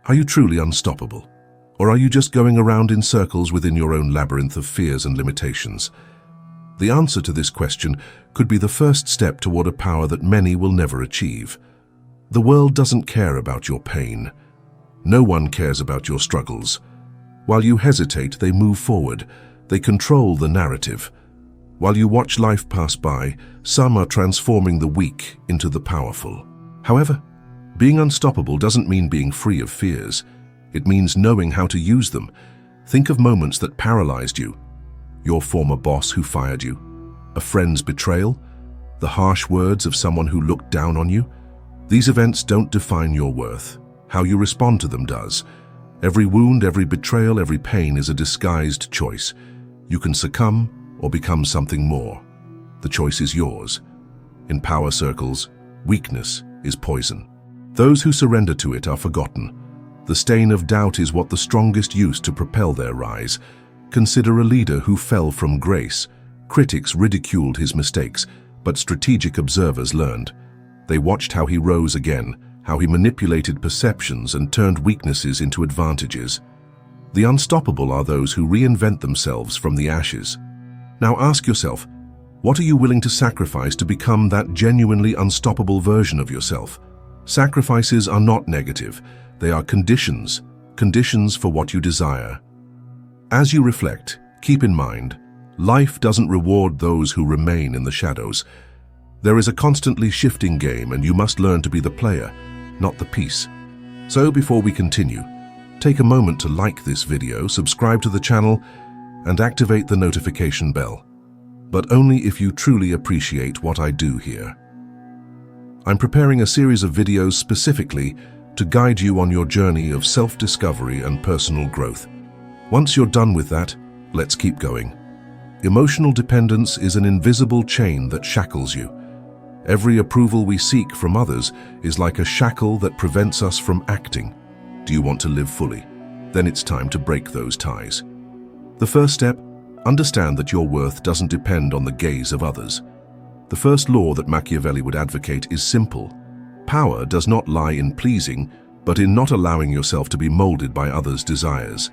Are you truly unstoppable? Or are you just going around in circles within your own labyrinth of fears and limitations? The answer to this question could be the first step toward a power that many will never achieve. The world doesn't care about your pain. No one cares about your struggles. While you hesitate, they move forward. They control the narrative. While you watch life pass by, some are transforming the weak into the powerful. However, being unstoppable doesn't mean being free of fears. It means knowing how to use them. Think of moments that paralyzed you. Your former boss who fired you, a friend's betrayal, the harsh words of someone who looked down on you. These events don't define your worth. How you respond to them does. Every wound, every betrayal, every pain is a disguised choice. You can succumb or become something more. The choice is yours. In power circles, weakness is poison. Those who surrender to it are forgotten. The stain of doubt is what the strongest use to propel their rise. Consider a leader who fell from grace. Critics ridiculed his mistakes, but strategic observers learned. They watched how he rose again, how he manipulated perceptions and turned weaknesses into advantages. The unstoppable are those who reinvent themselves from the ashes. Now ask yourself, what are you willing to sacrifice to become that genuinely unstoppable version of yourself? Sacrifices are not negative. They are conditions for what you desire. As you reflect, keep in mind, life doesn't reward those who remain in the shadows. There is a constantly shifting game, and you must learn to be the player, not the piece. So before we continue, take a moment to like this video, subscribe to the channel, and activate the notification bell. But only if you truly appreciate what I do here. I'm preparing a series of videos specifically to guide you on your journey of self-discovery and personal growth. Once you're done with that, let's keep going. Emotional dependence is an invisible chain that shackles you. Every approval we seek from others is like a shackle that prevents us from acting. Do you want to live fully? Then it's time to break those ties. The first step, understand that your worth doesn't depend on the gaze of others. The first law that Machiavelli would advocate is simple. Power does not lie in pleasing, but in not allowing yourself to be molded by others' desires.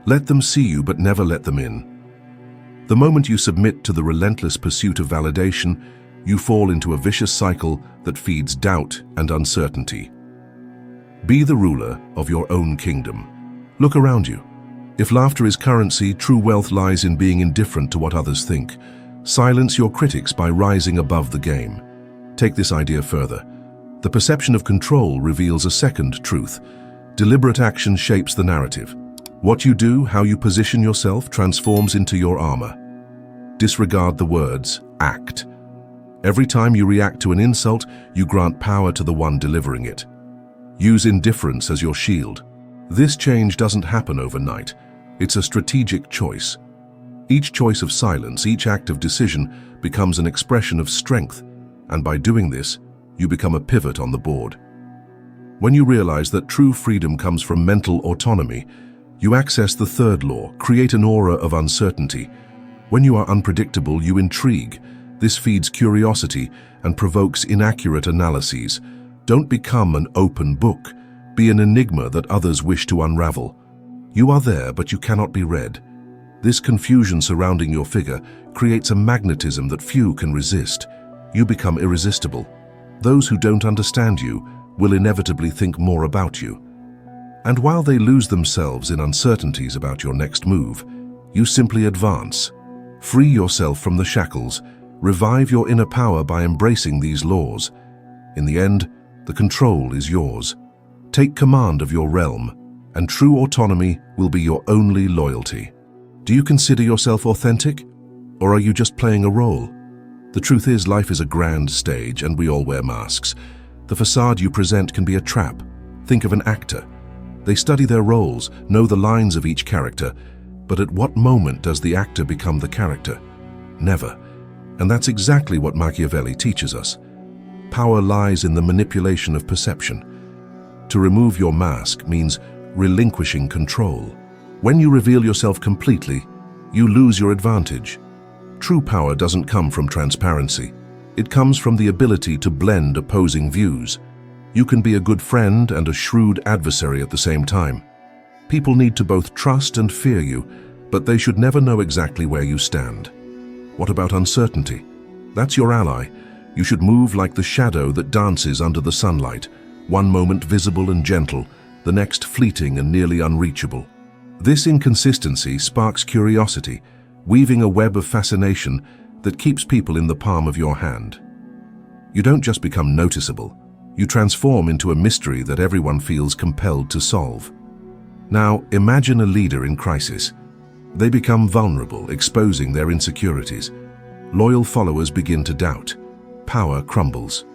Let them see you, but never let them in. The moment you submit to the relentless pursuit of validation, you fall into a vicious cycle that feeds doubt and uncertainty. Be the ruler of your own kingdom. Look around you. If laughter is currency, true wealth lies in being indifferent to what others think. Silence your critics by rising above the game. Take this idea further. The perception of control reveals a second truth. Deliberate action shapes the narrative. What you do, how you position yourself, transforms into your armor. Disregard the words, act. Every time you react to an insult, you grant power to the one delivering it. Use indifference as your shield. This change doesn't happen overnight. It's a strategic choice. Each choice of silence, each act of decision becomes an expression of strength, and by doing this, you become a pivot on the board. When you realize that true freedom comes from mental autonomy, you access the third law, create an aura of uncertainty. When you are unpredictable, you intrigue. This feeds curiosity and provokes inaccurate analyses. Don't become an open book. Be an enigma that others wish to unravel. You are there, but you cannot be read. This confusion surrounding your figure creates a magnetism that few can resist. You become irresistible. Those who don't understand you will inevitably think more about you. And while they lose themselves in uncertainties about your next move, you simply advance. Free yourself from the shackles. Revive your inner power by embracing these laws. In the end, the control is yours. Take command of your realm, and true autonomy will be your only loyalty. Do you consider yourself authentic, or are you just playing a role? The truth is, life is a grand stage, and we all wear masks. The facade you present can be a trap. Think of an actor. They study their roles, know the lines of each character, but at what moment does the actor become the character? Never. And that's exactly what Machiavelli teaches us. Power lies in the manipulation of perception. To remove your mask means relinquishing control. When you reveal yourself completely, you lose your advantage. True power doesn't come from transparency. It comes from the ability to blend opposing views. You can be a good friend and a shrewd adversary at the same time. People need to both trust and fear you, but they should never know exactly where you stand. What about uncertainty? That's your ally. You should move like the shadow that dances under the sunlight, one moment visible and gentle, the next fleeting and nearly unreachable. This inconsistency sparks curiosity, weaving a web of fascination that keeps people in the palm of your hand. You don't just become noticeable, you transform into a mystery that everyone feels compelled to solve. Now, imagine a leader in crisis. They become vulnerable, exposing their insecurities. Loyal followers begin to doubt. Power crumbles.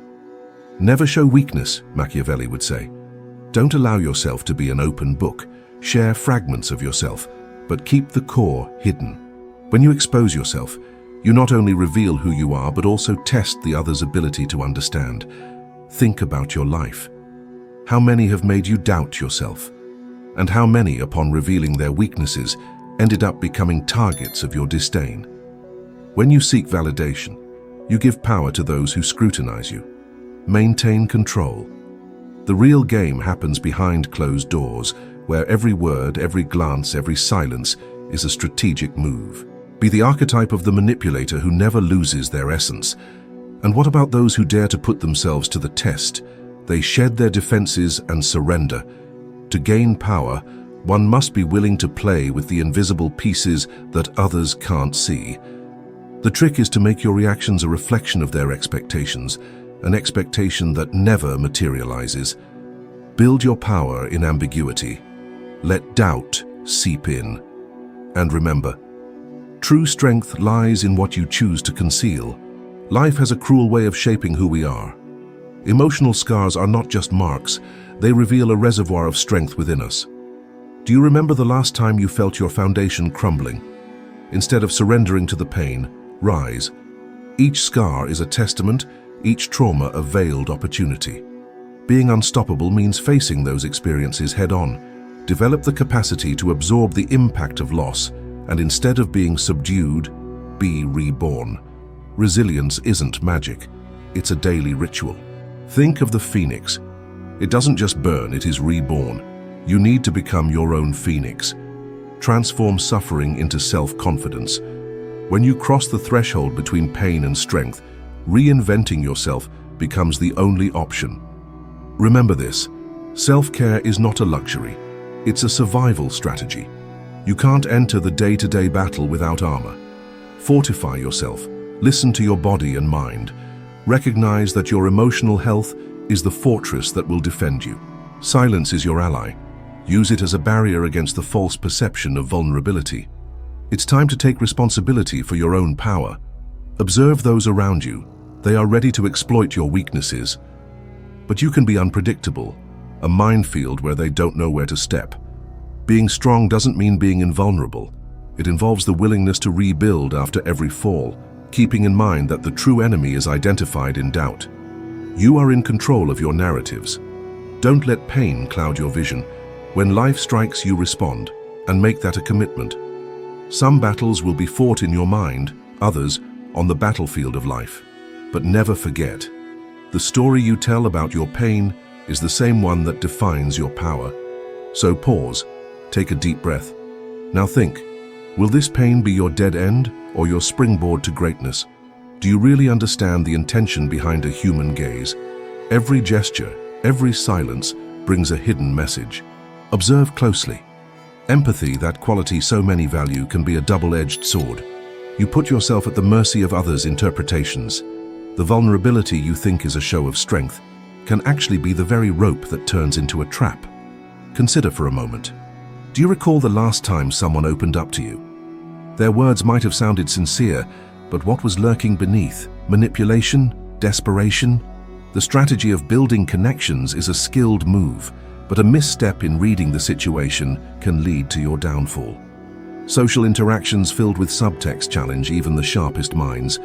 Never show weakness, Machiavelli would say. Don't allow yourself to be an open book. Share fragments of yourself, but keep the core hidden. When you expose yourself, you not only reveal who you are, but also test the other's ability to understand. Think about your life. How many have made you doubt yourself? And how many, upon revealing their weaknesses, ended up becoming targets of your disdain? When you seek validation, you give power to those who scrutinize you. Maintain control. The real game happens behind closed doors, where every word, every glance, every silence is a strategic move. Be the archetype of the manipulator who never loses their essence. And what about those who dare to put themselves to the test? They shed their defenses and surrender. To gain power, one must be willing to play with the invisible pieces that others can't see. The trick is to make your reactions a reflection of their expectations, an expectation that never materializes. Build your power in ambiguity. Let doubt seep in. And remember, true strength lies in what you choose to conceal. Life has a cruel way of shaping who we are. Emotional scars are not just marks, they reveal a reservoir of strength within us. Do you remember the last time you felt your foundation crumbling? Instead of surrendering to the pain, rise. Each scar is a testament, each trauma a veiled opportunity. Being unstoppable means facing those experiences head-on. Develop the capacity to absorb the impact of loss, and instead of being subdued, be reborn. Resilience isn't magic, it's a daily ritual. Think of the phoenix. It doesn't just burn, it is reborn. You need to become your own phoenix. Transform suffering into self-confidence. When you cross the threshold between pain and strength, reinventing yourself becomes the only option. Remember this, self-care is not a luxury, it's a survival strategy. You can't enter the day-to-day battle without armor. Fortify yourself, listen to your body and mind. Recognize that your emotional health is the fortress that will defend you. Silence is your ally. Use it as a barrier against the false perception of vulnerability. It's time to take responsibility for your own power. Observe those around you. They are ready to exploit your weaknesses. But you can be unpredictable, a minefield where they don't know where to step. Being strong doesn't mean being invulnerable. It involves the willingness to rebuild after every fall, keeping in mind that the true enemy is identified in doubt. You are in control of your narratives. Don't let pain cloud your vision. When life strikes, you respond, and make that a commitment. Some battles will be fought in your mind, others on the battlefield of life. But never forget, the story you tell about your pain is the same one that defines your power. So pause, take a deep breath. Now think, will this pain be your dead end or your springboard to greatness? Do you really understand the intention behind a human gaze? Every gesture, every silence brings a hidden message. Observe closely. Empathy, that quality so many value, can be a double-edged sword. You put yourself at the mercy of others' interpretations. The vulnerability you think is a show of strength can actually be the very rope that turns into a trap. Consider for a moment. Do you recall the last time someone opened up to you? Their words might have sounded sincere, but what was lurking beneath? Manipulation? Desperation? The strategy of building connections is a skilled move, but a misstep in reading the situation can lead to your downfall. Social interactions filled with subtext challenge even the sharpest minds.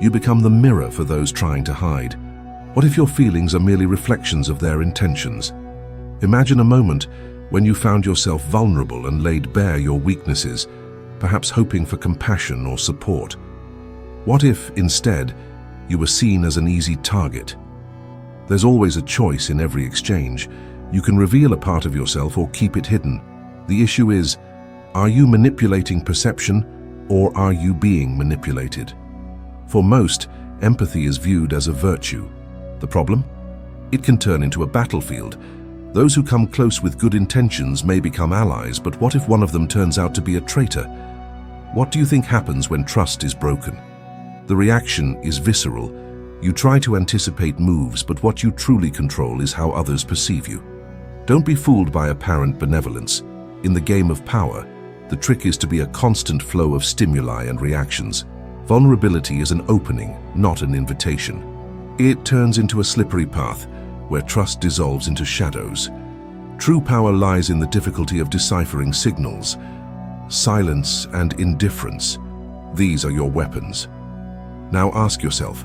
You become the mirror for those trying to hide. What if your feelings are merely reflections of their intentions? Imagine a moment when you found yourself vulnerable and laid bare your weaknesses, perhaps hoping for compassion or support. What if, instead, you were seen as an easy target? There's always a choice in every exchange. You can reveal a part of yourself or keep it hidden. The issue is, are you manipulating perception or are you being manipulated? For most, empathy is viewed as a virtue. The problem? It can turn into a battlefield. Those who come close with good intentions may become allies, but what if one of them turns out to be a traitor? What do you think happens when trust is broken? The reaction is visceral. You try to anticipate moves, but what you truly control is how others perceive you. Don't be fooled by apparent benevolence. In the game of power, the trick is to be a constant flow of stimuli and reactions. Vulnerability is an opening, not an invitation. It turns into a slippery path, where trust dissolves into shadows. True power lies in the difficulty of deciphering signals. Silence and indifference. These are your weapons. Now ask yourself,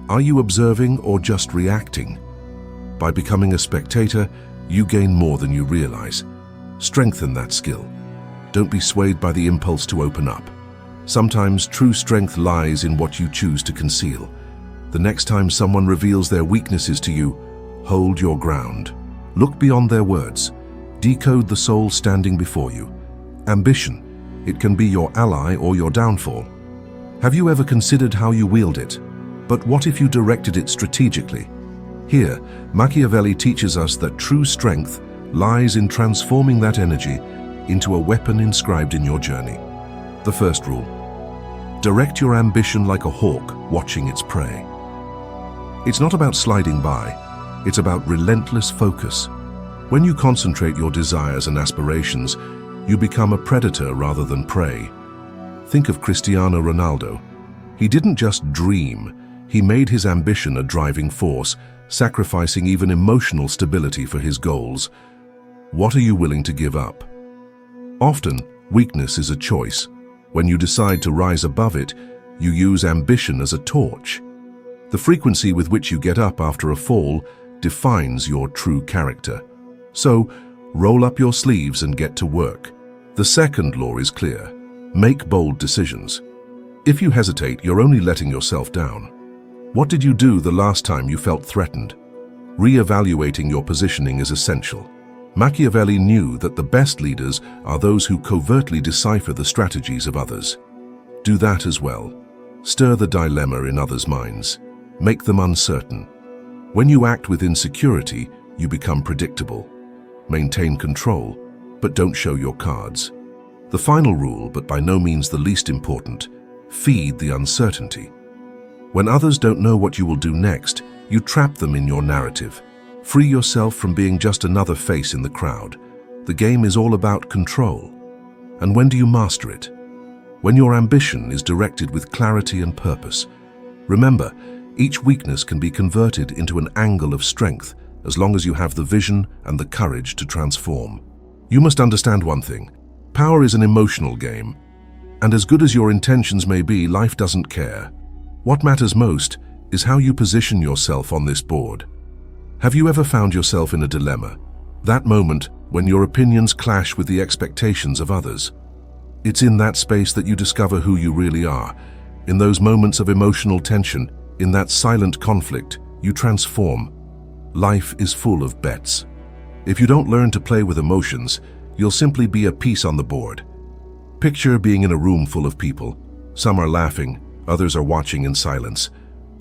are you observing or just reacting? By becoming a spectator, you gain more than you realize. Strengthen that skill. Don't be swayed by the impulse to open up. Sometimes true strength lies in what you choose to conceal. The next time someone reveals their weaknesses to you, hold your ground. Look beyond their words. Decode the soul standing before you. Ambition. It can be your ally or your downfall. Have you ever considered how you wield it? But what if you directed it strategically? Here, Machiavelli teaches us that true strength lies in transforming that energy into a weapon inscribed in your journey. The first rule: direct your ambition like a hawk watching its prey. It's not about sliding by, it's about relentless focus. When you concentrate your desires and aspirations, you become a predator rather than prey. Think of Cristiano Ronaldo. He didn't just dream, he made his ambition a driving force, sacrificing even emotional stability for his goals. What are you willing to give up? Often, weakness is a choice. When you decide to rise above it, you use ambition as a torch. The frequency with which you get up after a fall defines your true character. So, roll up your sleeves and get to work. The second law is clear: make bold decisions. If you hesitate, you're only letting yourself down. What did you do the last time you felt threatened? Re-evaluating your positioning is essential. Machiavelli knew that the best leaders are those who covertly decipher the strategies of others. Do that as well. Stir the dilemma in others' minds. Make them uncertain. When you act with insecurity, you become predictable. Maintain control, but don't show your cards. The final rule, but by no means the least important: feed the uncertainty. When others don't know what you will do next, you trap them in your narrative. Free yourself from being just another face in the crowd. The game is all about control. And when do you master it? When your ambition is directed with clarity and purpose. Remember, each weakness can be converted into an angle of strength as long as you have the vision and the courage to transform. You must understand one thing: power is an emotional game. And as good as your intentions may be, life doesn't care. What matters most is how you position yourself on this board. Have you ever found yourself in a dilemma? That moment when your opinions clash with the expectations of others. It's in that space that you discover who you really are. In those moments of emotional tension, in that silent conflict, you transform. Life is full of bets. If you don't learn to play with emotions, you'll simply be a piece on the board. Picture being in a room full of people. Some are laughing, others are watching in silence.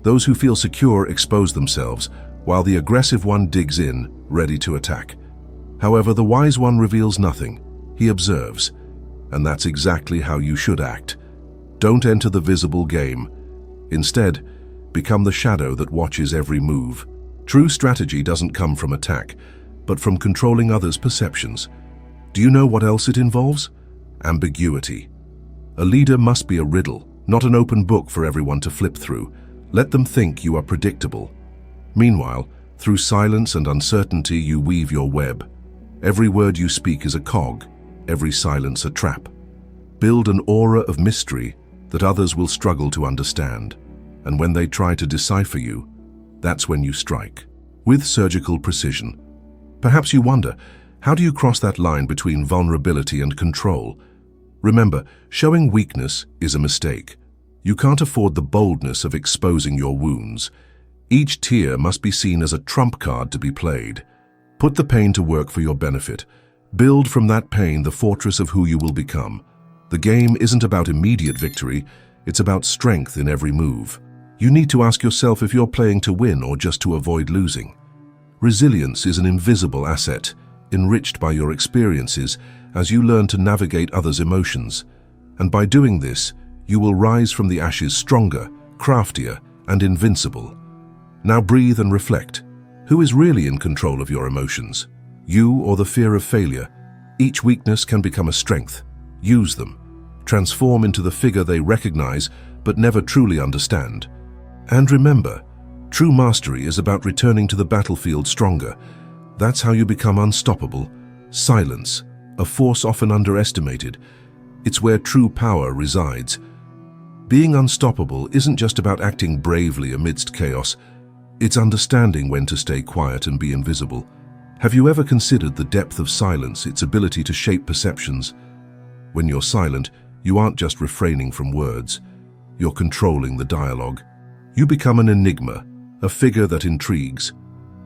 Those who feel secure expose themselves, while the aggressive one digs in, ready to attack. However, the wise one reveals nothing. He observes. And that's exactly how you should act. Don't enter the visible game. Instead, become the shadow that watches every move. True strategy doesn't come from attack, but from controlling others' perceptions. Do you know what else it involves? Ambiguity. A leader must be a riddle, not an open book for everyone to flip through. Let them think you are predictable. Meanwhile, through silence and uncertainty, you weave your web. Every word you speak is a cog, every silence a trap. Build an aura of mystery that others will struggle to understand. And when they try to decipher you, that's when you strike, with surgical precision. Perhaps you wonder, how do you cross that line between vulnerability and control? Remember, showing weakness is a mistake. You can't afford the boldness of exposing your wounds. Each tier must be seen as a trump card to be played. Put the pain to work for your benefit. Build from that pain the fortress of who you will become. The game isn't about immediate victory, it's about strength in every move. You need to ask yourself if you're playing to win or just to avoid losing. Resilience is an invisible asset, enriched by your experiences as you learn to navigate others' emotions. And by doing this, you will rise from the ashes stronger, craftier, and invincible. Now breathe and reflect. Who is really in control of your emotions? You or the fear of failure? Each weakness can become a strength. Use them. Transform into the figure they recognize but never truly understand. And remember, true mastery is about returning to the battlefield stronger. That's how you become unstoppable. Silence, a force often underestimated. It's where true power resides. Being unstoppable isn't just about acting bravely amidst chaos. It's understanding when to stay quiet and be invisible. Have you ever considered the depth of silence, its ability to shape perceptions? When you're silent, you aren't just refraining from words. You're controlling the dialogue. You become an enigma, a figure that intrigues.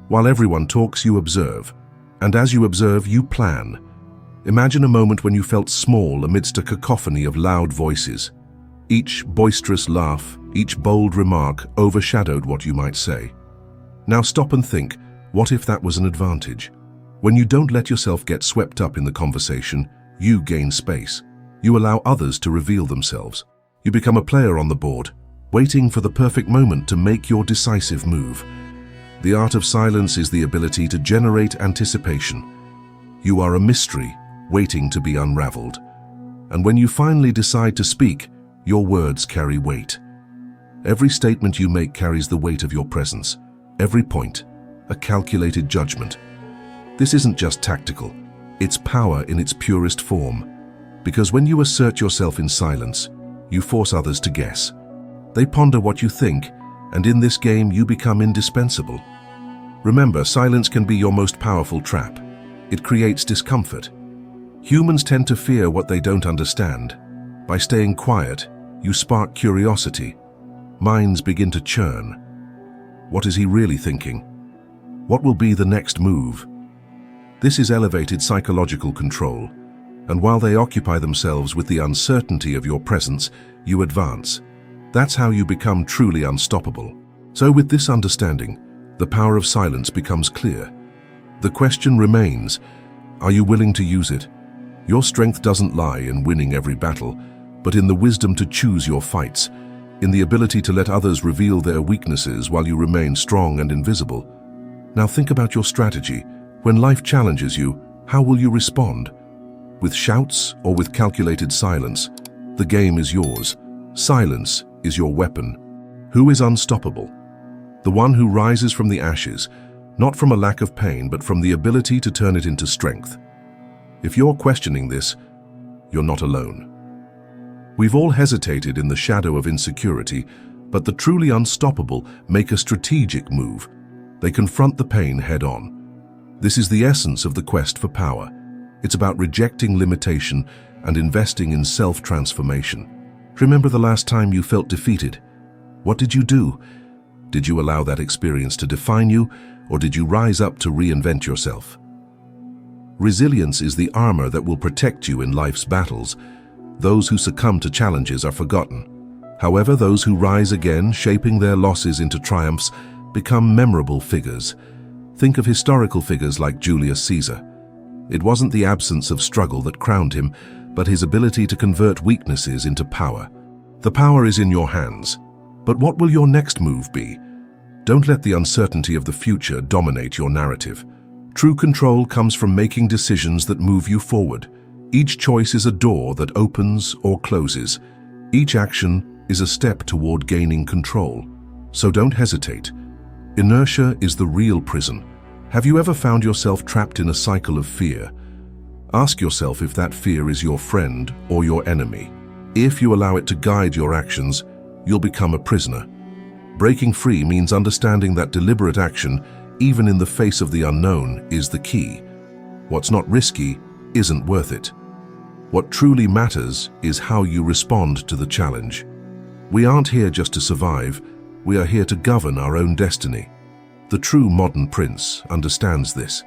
While everyone talks, you observe. And as you observe, you plan. Imagine a moment when you felt small amidst a cacophony of loud voices. Each boisterous laugh, each bold remark overshadowed what you might say. Now stop and think, what if that was an advantage? When you don't let yourself get swept up in the conversation, you gain space. You allow others to reveal themselves. You become a player on the board, waiting for the perfect moment to make your decisive move. The art of silence is the ability to generate anticipation. You are a mystery waiting to be unraveled. And when you finally decide to speak, your words carry weight. Every statement you make carries the weight of your presence. Every point, a calculated judgment. This isn't just tactical, it's power in its purest form. Because when you assert yourself in silence, you force others to guess. They ponder what you think, and in this game you become indispensable. Remember, silence can be your most powerful trap. It creates discomfort. Humans tend to fear what they don't understand. By staying quiet, you spark curiosity. Minds begin to churn. What is he really thinking? What will be the next move? This is elevated psychological control, and while they occupy themselves with the uncertainty of your presence, you advance. That's how you become truly unstoppable. So with this understanding, the power of silence becomes clear. The question remains, are you willing to use it? Your strength doesn't lie in winning every battle, but in the wisdom to choose your fights, in the ability to let others reveal their weaknesses while you remain strong and invisible. Now think about your strategy. When life challenges you, how will you respond? With shouts or with calculated silence? The game is yours. Silence is your weapon. Who is unstoppable? The one who rises from the ashes, not from a lack of pain, but from the ability to turn it into strength. If you're questioning this, you're not alone. We've all hesitated in the shadow of insecurity, but the truly unstoppable make a strategic move. They confront the pain head-on. This is the essence of the quest for power. It's about rejecting limitation and investing in self-transformation. Remember the last time you felt defeated? What did you do? Did you allow that experience to define you, or did you rise up to reinvent yourself? Resilience is the armor that will protect you in life's battles. Those who succumb to challenges are forgotten. However, those who rise again, shaping their losses into triumphs, become memorable figures. Think of historical figures like Julius Caesar. It wasn't the absence of struggle that crowned him, but his ability to convert weaknesses into power. The power is in your hands. But what will your next move be? Don't let the uncertainty of the future dominate your narrative. True control comes from making decisions that move you forward. Each choice is a door that opens or closes. Each action is a step toward gaining control. So don't hesitate. Inertia is the real prison. Have you ever found yourself trapped in a cycle of fear? Ask yourself if that fear is your friend or your enemy. If you allow it to guide your actions, you'll become a prisoner. Breaking free means understanding that deliberate action, even in the face of the unknown, is the key. What's not risky isn't worth it. What truly matters is how you respond to the challenge. We aren't here just to survive, We are here to govern our own destiny. The true modern prince understands this.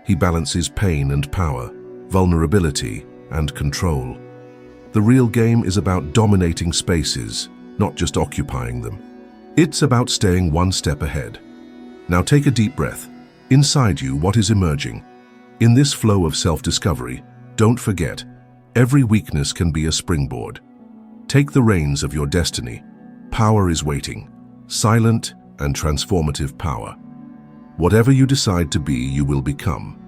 He balances pain and power, vulnerability and control. The real game is about dominating spaces, not just occupying them. It's about staying one step ahead. Now take a deep breath. Inside you, what is emerging? In this flow of self-discovery, don't forget, every weakness can be a springboard. Take the reins of your destiny. Power is waiting. Silent and transformative power. Whatever you decide to be, you will become.